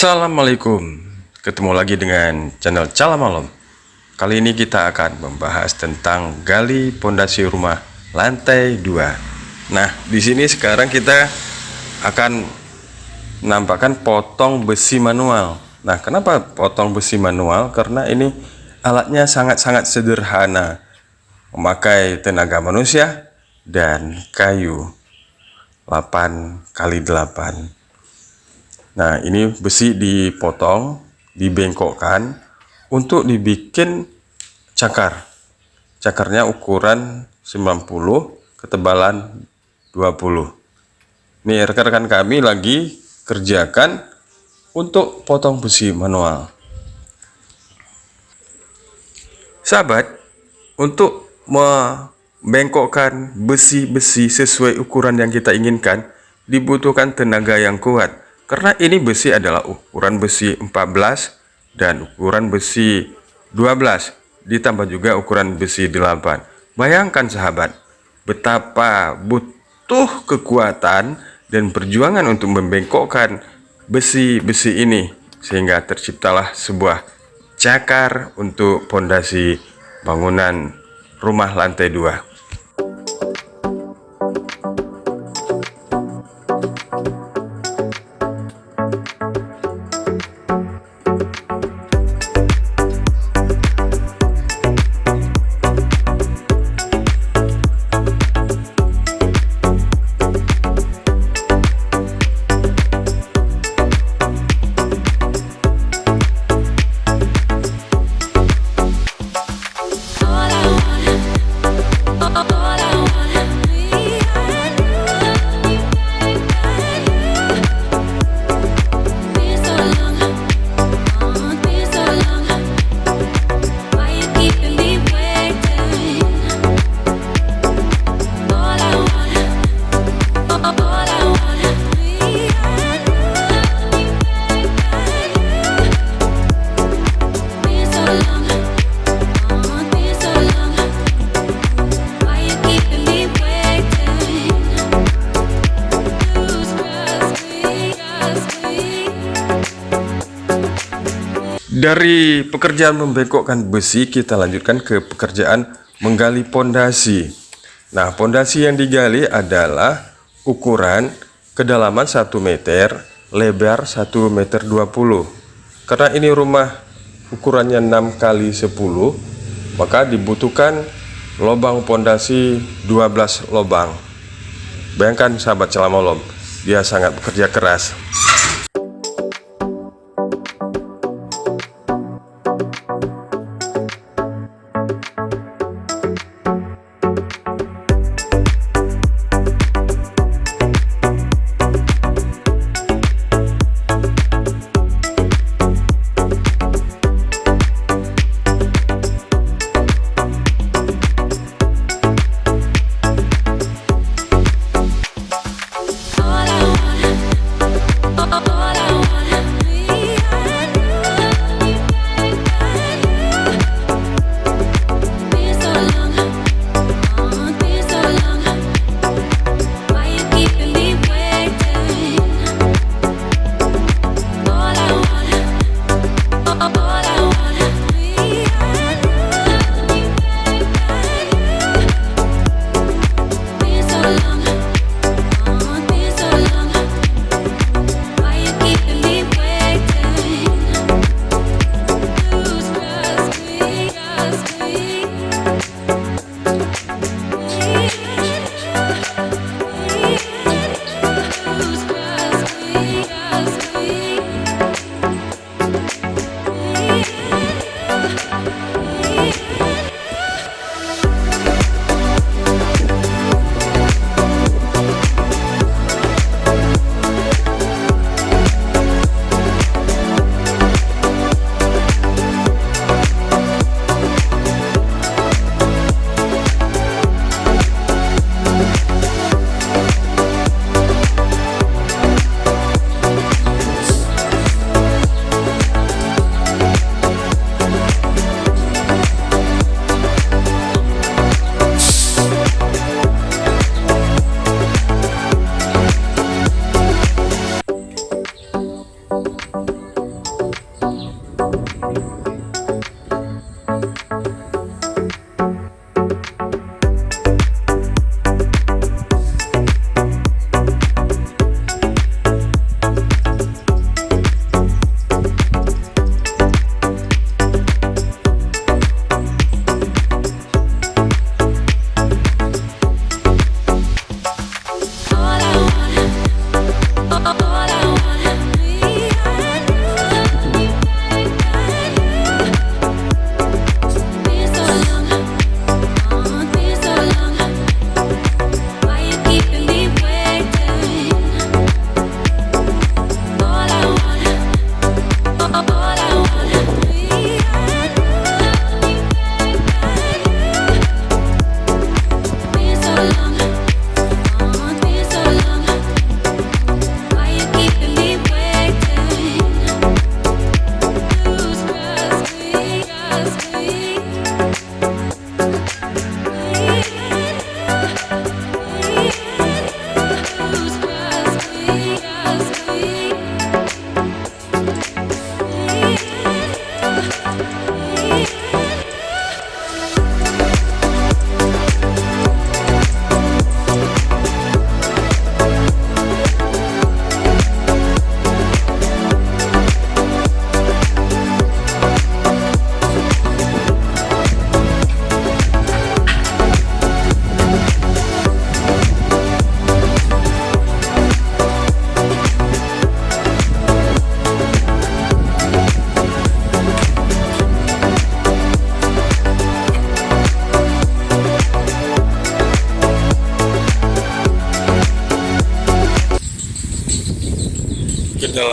Assalamualaikum, ketemu lagi dengan channel Cala Malam. Kali ini kita akan membahas tentang gali pondasi rumah lantai 2. Nah, di sini sekarang kita akan menampakkan potong besi manual. Nah, kenapa potong besi manual? Karena ini alatnya sangat-sangat sederhana, memakai tenaga manusia dan kayu 8x8. Nah, ini besi dipotong, dibengkokkan untuk dibikin cakar. Cakarnya ukuran 90, ketebalan 20. Nih, rekan-rekan kami lagi kerjakan untuk potong besi manual. Sahabat, untuk membengkokkan besi-besi sesuai ukuran yang kita inginkan, dibutuhkan tenaga yang kuat. Karena ini besi adalah ukuran besi 14 dan ukuran besi 12, ditambah juga ukuran besi 8. Bayangkan sahabat, betapa butuh kekuatan dan perjuangan untuk membengkokkan besi-besi ini, sehingga terciptalah sebuah cakar untuk pondasi bangunan rumah lantai 2. Dari pekerjaan membengkokkan besi, kita lanjutkan ke pekerjaan menggali pondasi. Nah, pondasi yang digali adalah ukuran kedalaman 1 meter, lebar 1,20 meter. Karena ini rumah ukurannya 6x10, maka dibutuhkan lubang pondasi 12 lubang. Bayangkan sahabat Cala Malam, dia sangat bekerja keras.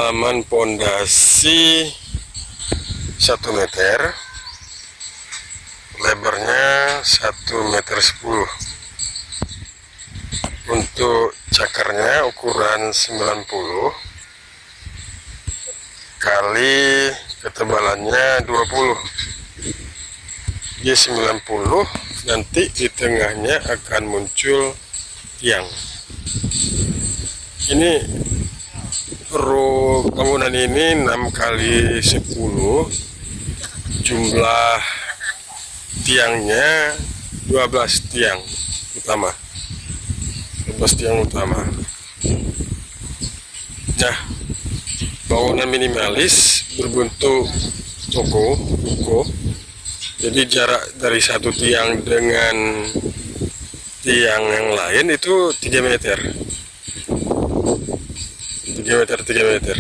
kedalaman pondasi 1 meter, lebarnya 1,10 meter. Untuk cakarnya ukuran 90 kali ketebalannya 20. Dia 90, nanti di tengahnya akan muncul tiang. Ini bangunan ini 6 kali 10, jumlah tiangnya 12 tiang utama. 12 tiang utama. Nah, bangunan minimalis berbentuk ruko. Jadi jarak dari satu tiang dengan tiang yang lain itu 3 meter. 3 meter.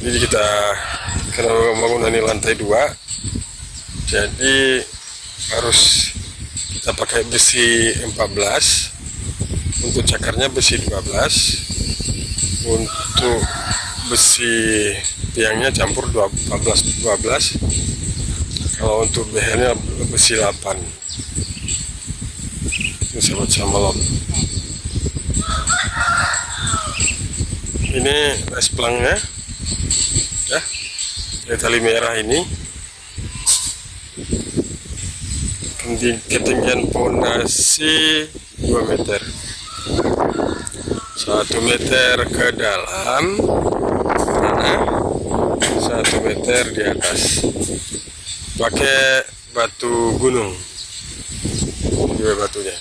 Jadi karena bangunan ini lantai 2, jadi harus kita pakai besi 14, untuk cakarnya besi 12, untuk besi tiangnya campur 12. Kalau untuk behernya besi 8. Ini sahabat sambalot. Ini les pelangnya ya, dari tali merah ini. Ketinggian pondasi 2 meter, 1 meter ke dalam tanah, 1 meter di atas. Pakai batu gunung juga batunya.